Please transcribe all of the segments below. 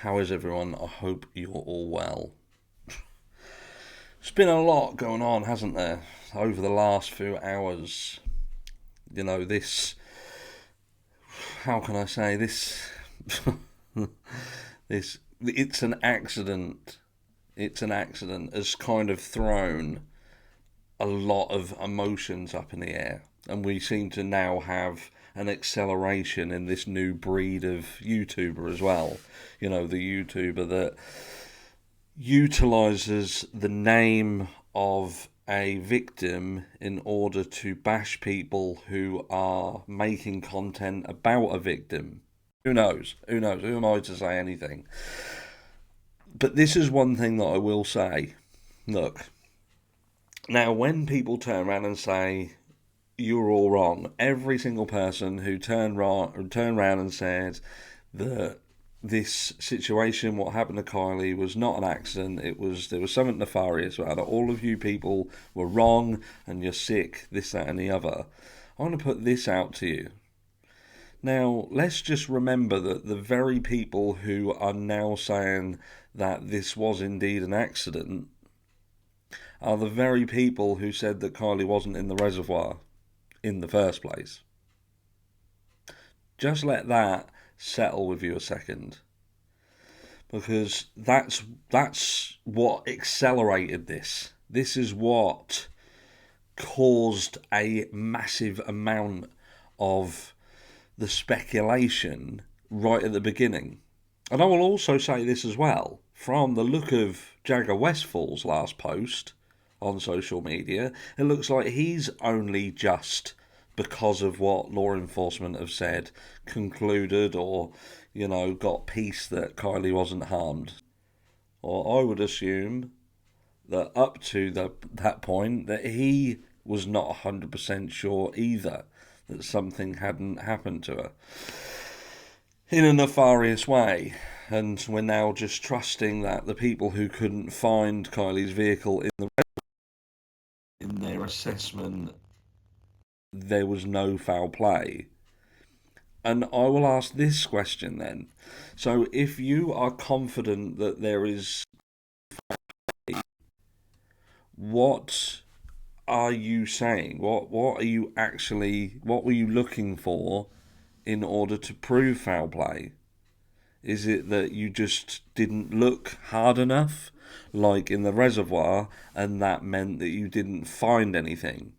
How is everyone? I hope you're all well. There's been a lot going on, hasn't there, over the last few hours? This, how can I say this? It's an accident. It's an accident has kind of thrown a lot of emotions up in the air. And we seem to now have an acceleration in this new breed of YouTuber as well. The YouTuber that utilizes the name of a victim in order to bash people who are making content about a victim. Who knows? Who knows? Who am I to say anything? But this is one thing that I will say. Look, now when people turn around and say, you're all wrong, every single person who turned around and said that this situation, what happened to Kiely, was not an accident, there was something nefarious about it, all of you people were wrong and you're sick, this, that and the other. I want to put this out to you. Now, let's just remember that the very people who are now saying that this was indeed an accident are the very people who said that Kiely wasn't in the reservoir in the first place. Just let that settle with you a second, because that's what accelerated this. This is what caused a massive amount of the speculation right at the beginning. And I will also say this as well, from the look of Jagger Westfall's last post on social media, it looks like he's only just, because of what law enforcement have said, concluded or, got peace that Kiely wasn't harmed. Or I would assume that up to that point that he was not 100% sure either that something hadn't happened to her in a nefarious way. And we're now just trusting that the people who couldn't find Kiely's vehicle in their assessment, there was no foul play. And I will ask this question then. So if you are confident that there is, what are you saying? What were you looking for in order to prove foul play? Is it that you just didn't look hard enough, like in the reservoir, and that meant that you didn't find anything?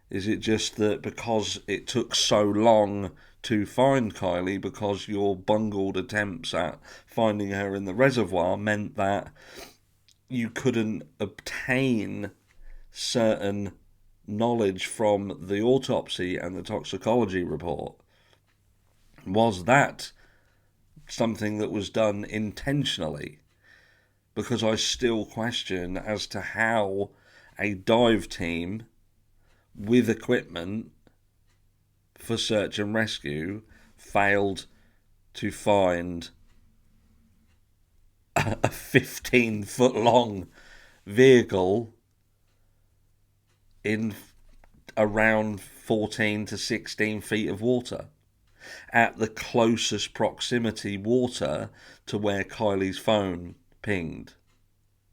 Is it just that because it took so long to find Kiely, because your bungled attempts at finding her in the reservoir meant that you couldn't obtain certain knowledge from the autopsy and the toxicology report? Was that something that was done intentionally? Because I still question as to how a dive team with equipment for search and rescue failed to find a 15-foot long vehicle in around 14 to 16 feet of water, at the closest proximity water to where Kiely's phone pinged.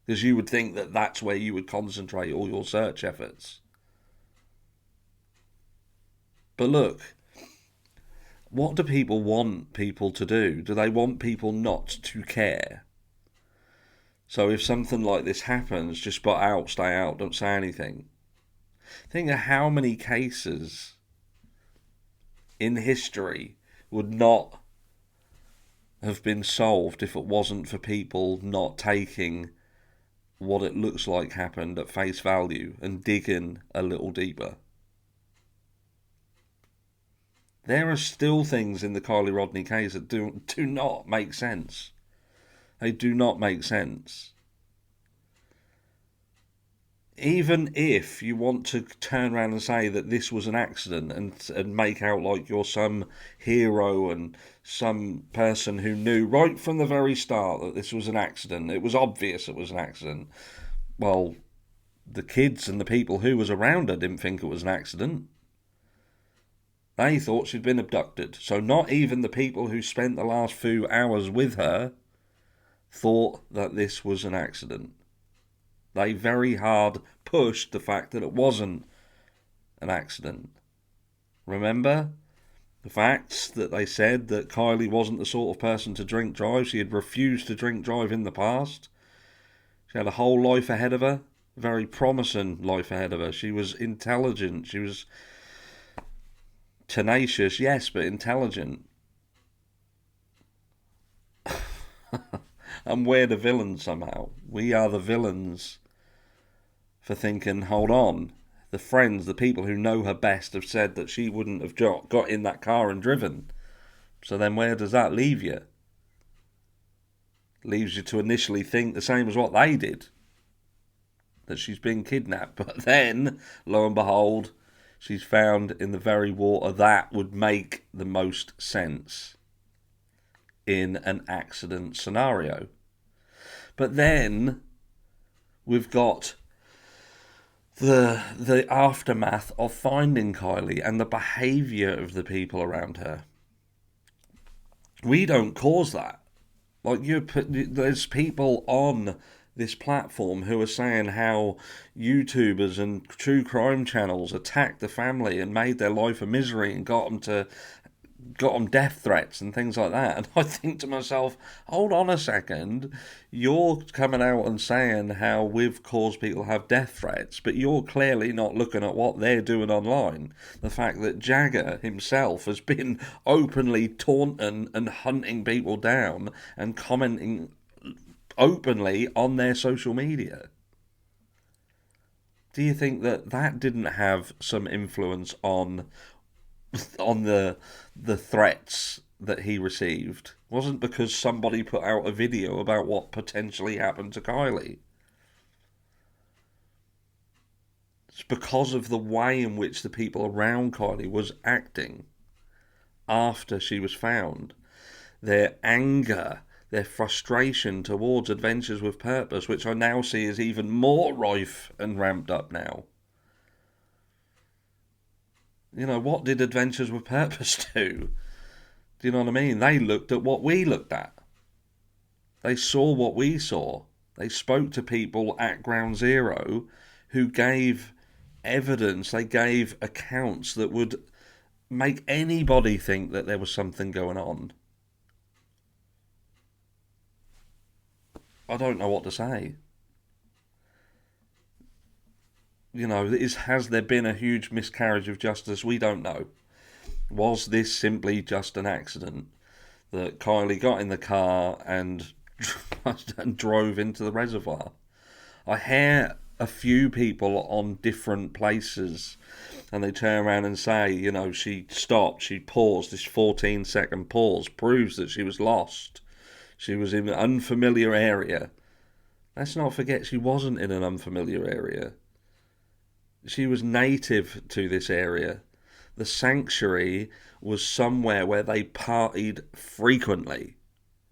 Because you would think that that's where you would concentrate all your search efforts. But look, what do people want people to do? Do they want people not to care? So if something like this happens, just spot out, stay out, don't say anything. Think of how many cases in history would not have been solved if it wasn't for people not taking what it looks like happened at face value and digging a little deeper. There are still things in the Kiely Rodni case that do not make sense. They do not make sense. Even if you want to turn around and say that this was an accident and make out like you're some hero and some person who knew right from the very start that this was an accident, it was obvious it was an accident. Well, the kids and the people who was around her didn't think it was an accident. They thought she'd been abducted. So not even the people who spent the last few hours with her thought that this was an accident. They very hard pushed the fact that it wasn't an accident. Remember the facts that they said that Kiely wasn't the sort of person to drink drive. She had refused to drink drive in the past. She had a whole life ahead of her, a very promising life ahead of her. She was intelligent. She was tenacious, yes, but intelligent. And we're the villains somehow. We are the villains for thinking, hold on, the friends, the people who know her best have said that she wouldn't have got in that car and driven. So then where does that leave you? Leaves you to initially think the same as what they did, that she's been kidnapped. But then, lo and behold, she's found in the very water that would make the most sense in an accident scenario. But then we've got the aftermath of finding Kiely and the behaviour of the people around her. We don't cause that. Like, there's people on this platform who are saying how YouTubers and true crime channels attacked the family and made their life a misery and got them death threats and things like that. And I think to myself, hold on a second, you're coming out and saying how we've caused people to have death threats, but you're clearly not looking at what they're doing online. The fact that Jagger himself has been openly taunting and hunting people down and commenting openly on their social media. Do you think that that didn't have some influence on the threats that he received? Wasn't because somebody put out a video about what potentially happened to Kiely. It's because of the way in which the people around Kiely was acting after she was found. Their anger, their frustration towards Adventures with Purpose, which I now see is even more rife and ramped up now. You know, what did Adventures with Purpose do? Do you know what I mean? They looked at what we looked at. They saw what we saw. They spoke to people at Ground Zero who gave evidence, they gave accounts that would make anybody think that there was something going on. I don't know what to say. You know, has there been a huge miscarriage of justice? We don't know. Was this simply just an accident that Kiely got in the car and drove into the reservoir? I hear a few people on different places and they turn around and say, you know, she stopped, she paused. This 14-second pause proves that she was lost. She was in an unfamiliar area. Let's not forget, she wasn't in an unfamiliar area. She was native to this area. The sanctuary was somewhere where they partied frequently.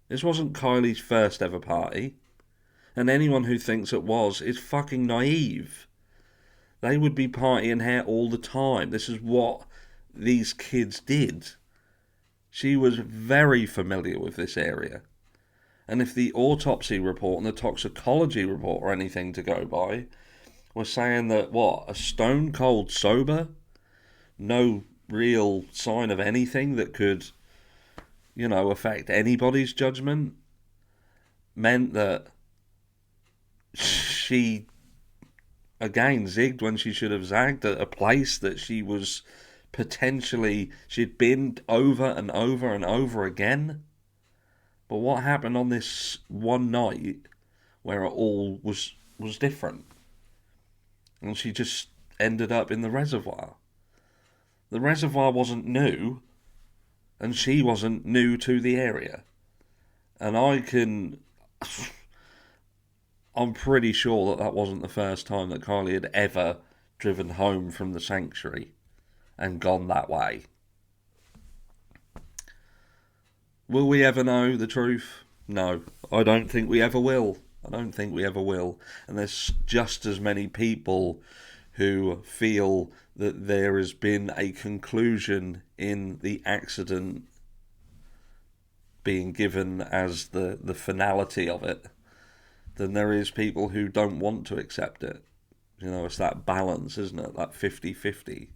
This wasn't Kiely's first ever party. And anyone who thinks it was is fucking naive. They would be partying here all the time. This is what these kids did. She was very familiar with this area. And if the autopsy report and the toxicology report or anything to go by was saying that, what, a stone cold sober, no real sign of anything that could, you know, affect anybody's judgment, meant that she, again, zigged when she should have zagged at a place that she was potentially, she'd been over and over and over again. But what happened on this one night where it all was different? And she just ended up in the reservoir. The reservoir wasn't new, and she wasn't new to the area. And I'm pretty sure that wasn't the first time that Kiely had ever driven home from the sanctuary and gone that way. Will we ever know the truth? No, I don't think we ever will. And there's just as many people who feel that there has been a conclusion in the accident being given as the finality of it than there is people who don't want to accept it. You know, it's that balance, isn't it? That 50-50.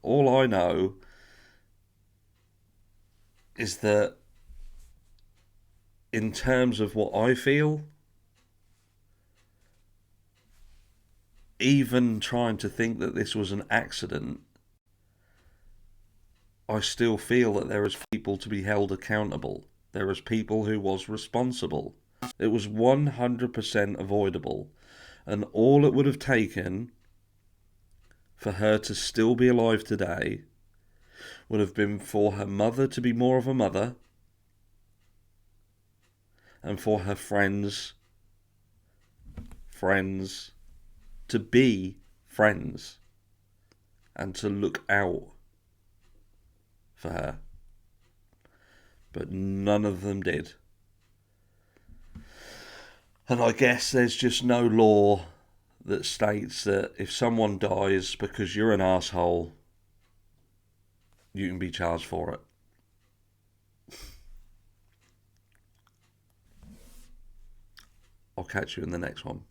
All I know is that in terms of what I feel, even trying to think that this was an accident, I still feel that there is people to be held accountable. There is people who was responsible. It was 100% avoidable. And all it would have taken for her to still be alive today would have been for her mother to be more of a mother, and for her friends to be friends and to look out for her. But none of them did. And I guess there's just no law that states that if someone dies because you're an asshole, you can be charged for it. I'll catch you in the next one.